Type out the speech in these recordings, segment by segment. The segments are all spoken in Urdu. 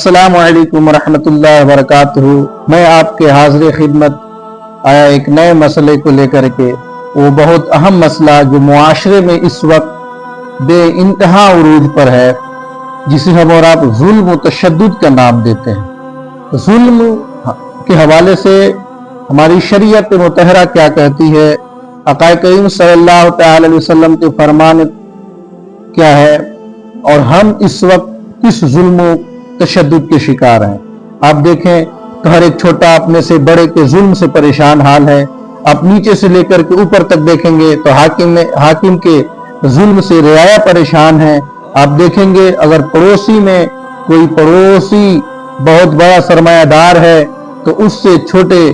السلام علیکم ورحمۃ اللہ وبرکاتہ۔ میں آپ کے حاضر خدمت آیا ایک نئے مسئلے کو لے کر کے، وہ بہت اہم مسئلہ جو معاشرے میں اس وقت بے انتہا عروج پر ہے، جسے ہم اور آپ ظلم و تشدد کا نام دیتے ہیں۔ ظلم کے حوالے سے ہماری شریعت مطہرہ کیا کہتی ہے، آقا کریم صلی اللہ تعالی علیہ وسلم کے فرمان کیا ہے، اور ہم اس وقت کس ظلم و تشدد کے شکار ہیں۔ آپ دیکھیں تو ہر ایک چھوٹا اپنے سے بڑے کے ظلم سے پریشان حال ہے۔ آپ نیچے سے لے کر کے اوپر تک دیکھیں گے تو حاکم کے ظلم سے رعایا پریشان ہے۔ آپ دیکھیں گے اگر پڑوسی میں کوئی پڑوسی بہت بڑا سرمایہ دار ہے تو اس سے چھوٹے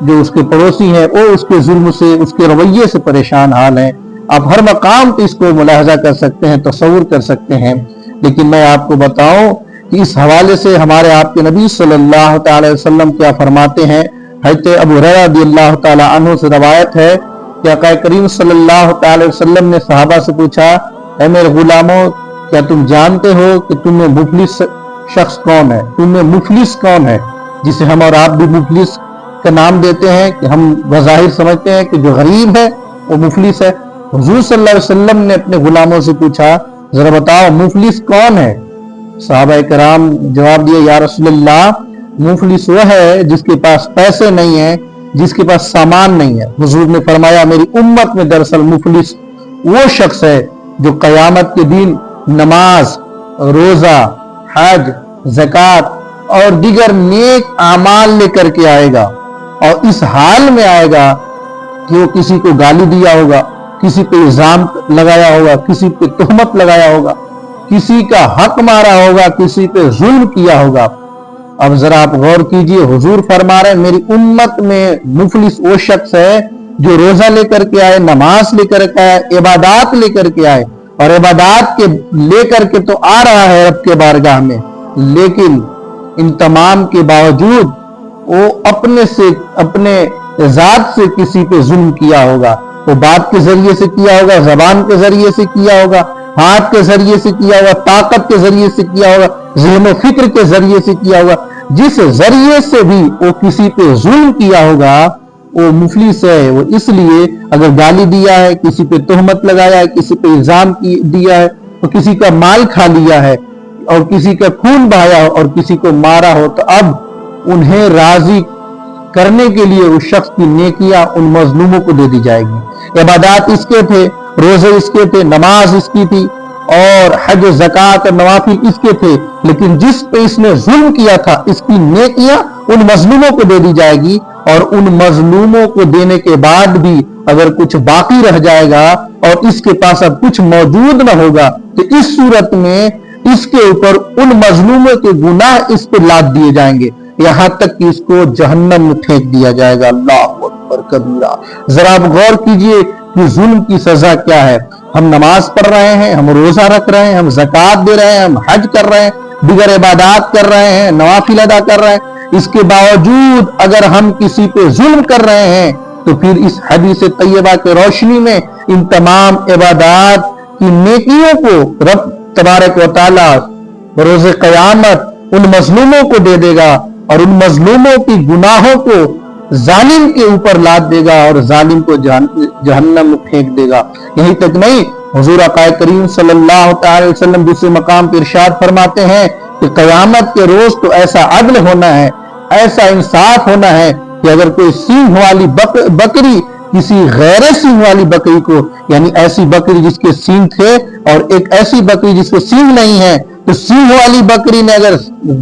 جو اس کے پڑوسی ہیں وہ اس کے ظلم سے، اس کے رویے سے پریشان حال ہیں۔ آپ ہر مقام پہ اس کو ملاحظہ کر سکتے ہیں، تصور کر سکتے ہیں۔ لیکن میں آپ کو بتاؤں کہ اس حوالے سے ہمارے آپ کے نبی صلی اللہ تعالی وسلم کیا فرماتے ہیں۔ حضرت ابو ہریرہ رضی اللہ تعالی عنہ سے روایت ہے کہ آقا کریم صلی اللہ تعالی وسلم نے صحابہ سے پوچھا، اے میرے غلاموں، کیا تم جانتے ہو کہ تم میں مفلس شخص کون ہے؟ تم میں مفلس کون ہے؟ جسے ہم اور آپ بھی مفلس کا نام دیتے ہیں کہ ہم بظاہر سمجھتے ہیں کہ جو غریب ہے وہ مفلس ہے۔ حضور صلی اللہ علیہ وسلم نے اپنے غلاموں سے پوچھا، ذرا بتاؤ مفلس کون ہے؟ صحابہ کرام جواب دیا، یا رسول اللہ، مفلس وہ ہے جس کے پاس پیسے نہیں ہیں، جس کے پاس سامان نہیں ہے۔ حضور نے فرمایا، میری امت میں دراصل مفلس وہ شخص ہے جو قیامت کے دن نماز، روزہ، حج، زکوٰۃ اور دیگر نیک اعمال لے کر کے آئے گا، اور اس حال میں آئے گا کہ وہ کسی کو گالی دیا ہوگا، کسی پہ الزام لگایا ہوگا، کسی پہ تہمت لگایا ہوگا، کسی کا حق مارا ہوگا، کسی پہ ظلم کیا ہوگا۔ اب ذرا آپ غور کیجئے، حضور فرما رہے ہیں میری امت میں مفلس وہ شخص ہے جو روزہ لے کر کے آئے، نماز لے کر کے آئے، عبادات لے کر کے آئے، اور عبادات کے لے کر کے تو آ رہا ہے رب کے بارگاہ میں، لیکن ان تمام کے باوجود وہ اپنے ذات سے کسی پہ ظلم کیا ہوگا۔ وہ بات کے ذریعے سے کیا ہوگا، زبان کے ذریعے سے کیا ہوگا، ہاتھ کے ذریعے سے کیا ہوگا، طاقت کے ذریعے سے کیا ہوگا، ذہن و فکر کے ذریعے سے کیا ہوگا۔ جس ذریعے سے بھی وہ کسی پہ ظلم کیا ہوگا وہ مفلس ہے۔ وہ اس لیے اگر گالی دیا ہے، کسی پہ تہمت لگایا ہے، کسی پہ الزام دیا ہے، اور کسی کا مال کھا لیا ہے، اور کسی کا خون بہایا ہو، اور کسی کو مارا ہو، تو اب انہیں راضی کرنے کے لیے اس شخص کی نیکیاں ان مظلوموں کو دے دی جائے گی۔ عبادات اس کے تھے، روزے اس کے تھے، نماز اس کی تھی، اور حج، زکوٰۃ اور نوافل اس کے تھے، لیکن جس پہ اس نے ظلم کیا تھا اس کی نیکیاں ان مظلوموں کو دے دی جائے گی، اور ان مظلوموں کو دینے کے بعد بھی اگر کچھ باقی رہ جائے گا اور اس کے پاس اب کچھ موجود نہ ہوگا تو اس صورت میں اس کے اوپر ان مظلوموں کے گناہ اس پہ لاد دیے جائیں گے، یہاں تک کہ اس کو جہنم میں پھینک دیا جائے گا۔ اللہ اکبر کبیرہ۔ ذرا آپ غور کیجئے کہ ظلم کی سزا کیا ہے۔ ہم نماز پڑھ رہے ہیں، ہم روزہ رکھ رہے ہیں، ہم زکوٰۃ دے رہے ہیں، ہم حج کر رہے ہیں، دیگر عبادات کر رہے ہیں، نوافل ادا کر رہے ہیں، اس کے باوجود اگر ہم کسی پہ ظلم کر رہے ہیں تو پھر اس حدیث طیبہ کے روشنی میں ان تمام عبادات کی نیکیوں کو رب تبارک و تعالی بروز قیامت ان مظلوموں کو دے دے گا، اور ان مظلوموں کی گناہوں کو ظالم کے اوپر لاد دے گا، اور ظالم کو جہنم میں پھینک دے گا۔ یہی تک نہیں، حضور آقا کریم صلی اللہ تعالی وسلم دوسرے مقام پر ارشاد فرماتے ہیں کہ قیامت کے روز تو ایسا عدل ہونا ہے، ایسا انصاف ہونا ہے کہ اگر کوئی سینگ والی بکری کسی غیر سینگ والی بکری کو، یعنی ایسی بکری جس کے سینگ تھے اور ایک ایسی بکری جس کو سینگ نہیں ہے، تو سینگ والی بکری نے اگر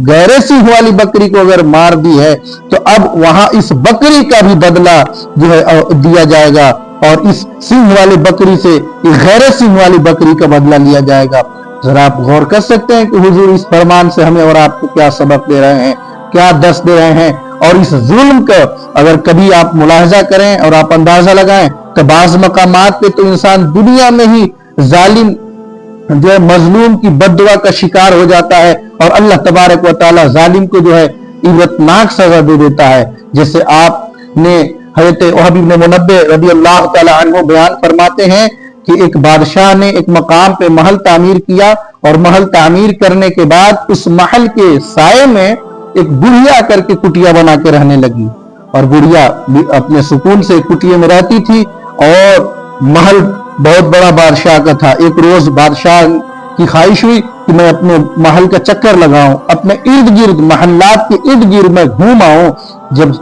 غیر سینگ والی بکری کو اگر مار دی ہے تو اب وہاں اس بکری کا بھی بدلہ جو ہے دیا جائے گا، اور اس سینگ والی بکری سے غیر سینگ والی بکری کا بدلہ لیا جائے گا۔ ذرا آپ غور کر سکتے ہیں کہ حضور اس فرمان سے ہمیں اور آپ کو کیا سبق دے رہے ہیں، کیا درس دے رہے ہیں۔ اور اس ظلم کا اگر کبھی آپ ملاحظہ کریں اور آپ اندازہ لگائیں تو بعض مقامات پہ تو انسان دنیا میں ہی ظالم جو ہے مظلوم کی بد دعا کا شکار ہو جاتا ہے، اور اللہ تبارک و تعالی ظالم کو جو ہے عبرتناک سزا دے دیتا ہے۔ جیسے آپ نے حضرت وہب بن منبہ رضی اللہ تعالی عنہ بیان فرماتے ہیں کہ ایک بادشاہ نے ایک مقام پہ محل تعمیر کیا اور محل تعمیر کرنے کے بعد اس محل کے سائے میں ایک بڑھیا کر کے کٹیا بنا کے رہنے لگی، اور بڑھیا اپنے سکون سے کٹیا میں رہتی تھی، اور محل بہت بڑا بادشاہ کا تھا۔ ایک روز بادشاہ کی خواہش ہوئی کہ میں اپنے محل کا چکر لگاؤں، اپنے ارد گرد محلات کے ارد گرد میں گھوم آؤں۔ جب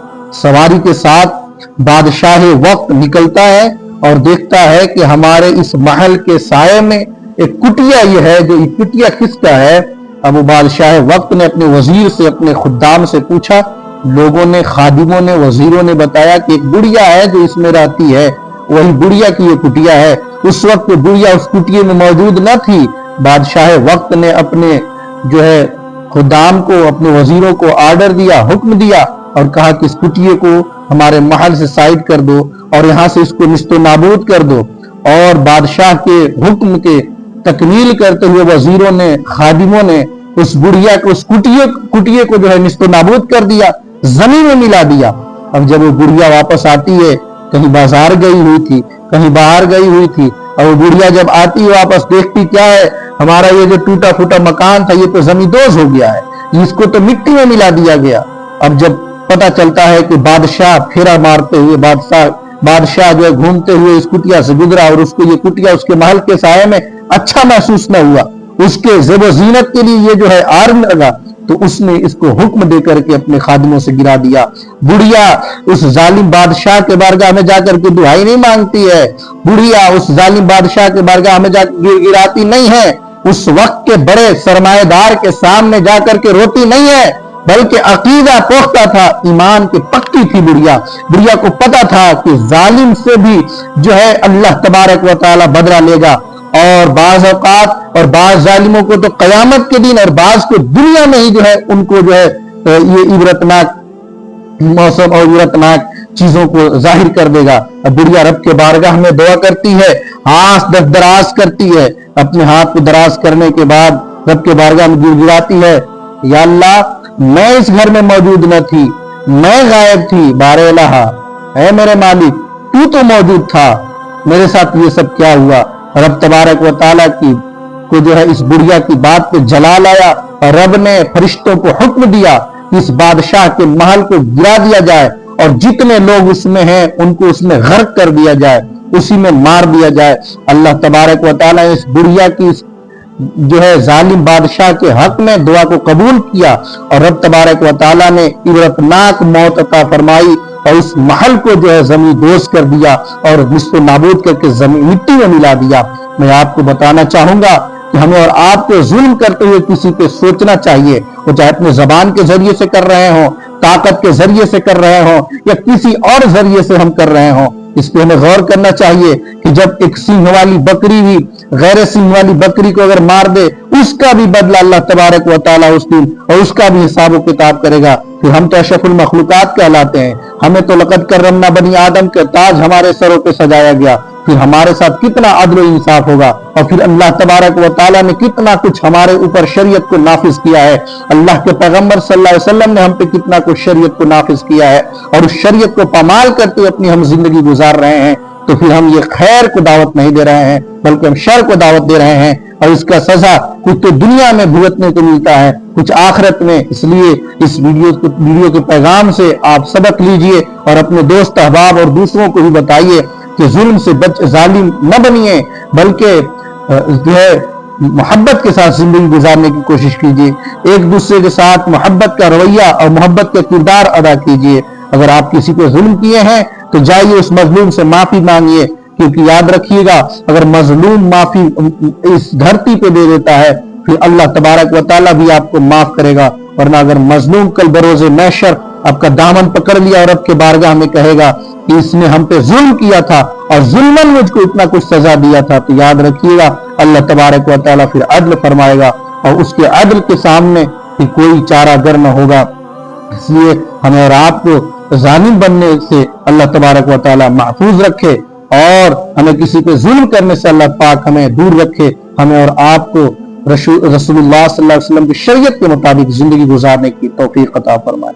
سواری کے ساتھ بادشاہ وقت نکلتا ہے اور دیکھتا ہے کہ ہمارے اس محل کے سائے میں ایک کٹیا یہ ہے، جو یہ کٹیا کس کا ہے؟ اب وہ بادشاہ وقت نے اپنے وزیر سے، اپنے خدام سے پوچھا، لوگوں نے، خادموں نے، وزیروں نے بتایا کہ ایک بڑھیا ہے جو اس میں رہتی ہے، وہی بڑھیا کی یہ کٹیا ہے۔ اس وقت بڑھیا اس کٹیے میں موجود نہ تھی۔ بادشاہ وقت نے اپنے جو ہے خدام کو، اپنے وزیروں کو آرڈر دیا، حکم دیا، اور کہا کہ اس کٹیے کو ہمارے محل سے سائڈ کر دو اور یہاں سے اس کو نیست و نابود کر دو۔ اور بادشاہ کے حکم کے تکمیل کرتے ہوئے وزیروں نے، خادموں نے اس بڑھیا کو، اس کٹیے کو جو ہے نیست و نابود کر دیا، زمین میں ملا دیا۔ اب جب وہ بڑھیا واپس آتی ہے، کہیں بازار گئی ہوئی تھی، کہیں باہر گئی ہوئی تھی، اور وہ بڑھیا جب آتی واپس دیکھتی کیا ہے، ہمارا یہ جو ٹوٹا پھوٹا مکان تھا یہ تو زمیندوز ہو گیا ہے، اس کو تو مٹی میں ملا دیا گیا۔ اب جب پتہ چلتا ہے کہ بادشاہ پھیرا مارتے ہوئے، بادشاہ جو ہے گھومتے ہوئے اس کٹیا سے گزرا، اور اس کو یہ کٹیا اس کے محل کے سائے میں اچھا محسوس نہ ہوا، اس کے زیب و زینت کے لیے یہ جو ہے آر لگا، تو اس نے اس کو حکم دے کر کے اپنے خادموں سے گرا دیا۔ بڑھیا اس ظالم بادشاہ کے بارگاہ میں جا کر کے دعائی نہیں مانگتی ہے، بڑھیا اس ظالم بادشاہ کے بارگاہ میں جا کر گراتی نہیں ہے، اس وقت کے بڑے سرمایہ دار کے سامنے جا کر کے روتی نہیں ہے، بلکہ عقیدہ پختہ تھا، ایمان کی پکی تھی بڑھیا کو پتا تھا کہ ظالم سے بھی جو ہے اللہ تبارک و تعالی بدلہ لے گا، اور بعض اوقات اور بعض ظالموں کو تو قیامت کے دن، اور بعض کو دنیا میں ہی جو ہے ان کو جو ہے یہ عبرتناک موسم اور عبرتناک چیزوں کو ظاہر کر دے گا۔ اب بڑھیا رب کے بارگاہ میں دعا کرتی ہے، ہاتھ دراز کرتی ہے، اپنے ہاتھ کو دراز کرنے کے بعد رب کے بارگاہ میں گر گراتی ہے، یا اللہ میں اس گھر میں موجود نہ تھی، میں غائب تھی، بار الہ اے میرے مالک تو تو موجود تھا، میرے ساتھ یہ سب کیا ہوا؟ رب تبارک و تعالیٰ کو جو ہے اس بڑھیا کی بات پہ جلال آیا، اور رب نے فرشتوں کو حکم دیا کہ اس بادشاہ کے محل کو گرا دیا جائے، اور جتنے لوگ اس میں ہیں ان کو اس میں غرق کر دیا جائے، اسی میں مار دیا جائے۔ اللہ تبارک و تعالیٰ اس بڑھیا کی جو ہے ظالم بادشاہ کے حق میں دعا کو قبول کیا، اور رب تبارک و تعالیٰ نے عبرتناک موت عطا فرمائی، اور اس محل کو جو ہے زمین دوز کر دیا اور نیست و نابود کر کے زمین مٹی میں ملا دیا۔ میں آپ کو بتانا چاہوں گا کہ ہمیں اور آپ کو ظلم کرتے ہوئے کسی پہ سوچنا چاہیے، وہ چاہے اپنے زبان کے ذریعے سے کر رہے ہوں، طاقت کے ذریعے سے کر رہے ہوں، یا کسی اور ذریعے سے ہم کر رہے ہوں، اس پہ ہمیں غور کرنا چاہیے کہ جب ایک سینگ والی بکری بھی غیر سینگ والی بکری کو اگر مار دے، اس کا بھی بدلہ اللہ تبارک و تعالیٰ اس دن، اور اس کا بھی حساب و کتاب کرے گا۔ پھر ہم تو اشرف المخلوقات کہلاتے ہیں، ہمیں تو لقد کرمنا بنی آدم کا تاج ہمارے سروں پہ سجایا گیا، پھر ہمارے ساتھ کتنا عدل و انصاف ہوگا، اور پھر اللہ تبارک و تعالیٰ نے کتنا کچھ ہمارے اوپر شریعت کو نافذ کیا ہے، اللہ کے پیغمبر صلی اللہ علیہ وسلم نے ہم پہ کتنا کچھ شریعت کو نافذ کیا ہے، اور اس شریعت کو پامال کرتے اپنی ہم زندگی گزار رہے ہیں، تو پھر ہم یہ خیر کو دعوت نہیں دے رہے ہیں بلکہ ہم شر کو دعوت دے رہے ہیں، اور اس کا سزا کچھ تو دنیا میں بھگتنے کو ملتا ہے، کچھ آخرت میں۔ اس لیے اس ویڈیو کے پیغام سے آپ سبق لیجئے، اور اپنے دوست احباب اور دوسروں کو بھی بتائیے کہ ظلم سے ظالم نہ بنیے، بلکہ جو ہے محبت کے ساتھ زندگی گزارنے کی کوشش کیجیے، ایک دوسرے کے ساتھ محبت کا رویہ اور محبت کا کردار ادا کیجیے۔ اگر آپ کسی کو ظلم کیے ہیں تو جائیے اس مظلوم سے معافی مانگیے، کیونکہ یاد رکھیے گا اگر مظلوم معافی اس دھرتی پہ دے دیتا ہے، پھر اللہ تبارک و تعالیٰ بھی آپ کو معاف کرے گا، ورنہ اگر مظلوم کل بروز محشر آپ کا دامن پکڑ لیا اور رب کے بارگاہ میں کہے گا کہ اس نے ہم پہ ظلم کیا تھا اور ظلماً مجھ کو اتنا کچھ سزا دیا تھا، تو یاد رکھیے گا اللہ تبارک و تعالیٰ پھر عدل فرمائے گا، اور اس کے عدل کے سامنے پھر کوئی چارہ گر نہ ہوگا۔ اس لیے ہمیں اور آپ کو ظالم بننے سے اللہ تبارک و تعالیٰ محفوظ رکھے، اور ہمیں کسی پہ ظلم کرنے سے اللہ پاک ہمیں دور رکھے، ہمیں اور آپ کو رسول اللہ صلی اللہ علیہ وسلم کی شریعت کے مطابق زندگی گزارنے کی توفیق عطا فرمائے۔